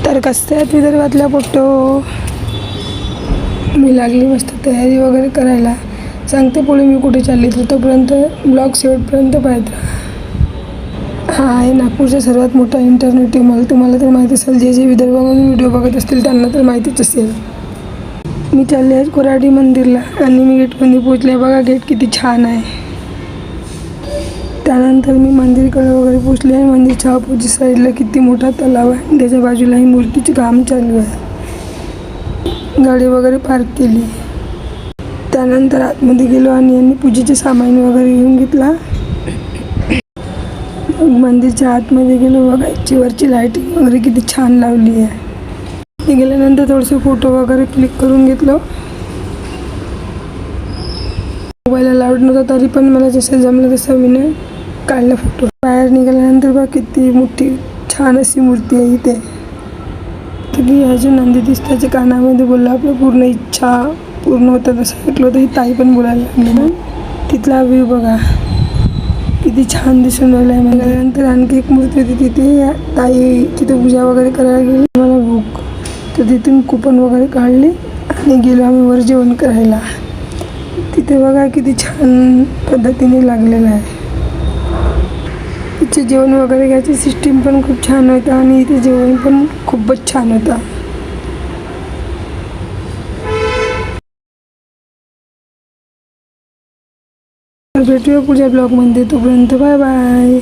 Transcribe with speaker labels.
Speaker 1: तर कसं आहे विदर्भातला फोटो. मी लागली मस्त तयारी वगैरे करायला. सांगते पुढे मी कुठे चालली, तर तोपर्यंत ब्लॉग शेवटपर्यंत पाहत राहा. हा आहे नागपूरचा सर्वात मोठा इंटरनेट मॉल. तुम्हाला तर माहिती असेल, जे जे विदर्भामधून व्हिडिओ बघत असतील त्यांना तर माहितीच असेल. मी चालले आहे कोराडी मंदिरला आणि मी गेटमध्ये पोचले. बघा गेट किती छान आहे. त्यानंतर मी मंदिरकडे वगैरे पोचले आहे. मंदिरच्या अपोजिट साईडला किती मोठा तलाव आहे आणि त्याच्या बाजूलाही मूर्तीचे काम चालू आहे. गाडी वगैरे पार्क केली. त्यानंतर आतमध्ये गेलो आणि यांनी पूजेचे सामान वगैरे घेऊन घेतला. मंदिरच्या आतमध्ये गेलो. बघायची वरची लाईटिंग वगैरे किती छान लावली आहे. ते गेल्यानंतर थोडंसं फोटो वगैरे क्लिक करून घेतलं. मोबाईल अलाउड नव्हता तरी पण मला जसं जमलं तसं मी काढला फोटो. बाहेर निघाल्यानंतर बघा किती मोठी छान अशी मूर्ती आहे इथे. की अजून नंदी दिसताच्या कानामध्ये बोलला आपलं पूर्ण इच्छा पूर्ण होतं तसं ऐकलं होतं. ही ताई पण बोलायला लागली ना. तिथला व्ह्यू बघा किती छान दिसून राहिला आहे. निघाल्यानंतर आणखी एक मूर्ती होती तिथे. ताई तिथे पूजा वगैरे करायला गेली. मला भूक, तर तिथून कुपन वगैरे काढले आणि गेलो आम्ही वर जेवण करायला. तिथे बघा किती छान पद्धतीने लागलेलं आहे. इथे जेवण वगैरे घ्यायची सिस्टीम पण खूप छान होतं आणि इथे जेवण पण खूपच छान होतं. भेटूया पुढच्या ब्लॉगमध्ये. तोपर्यंत बाय बाय.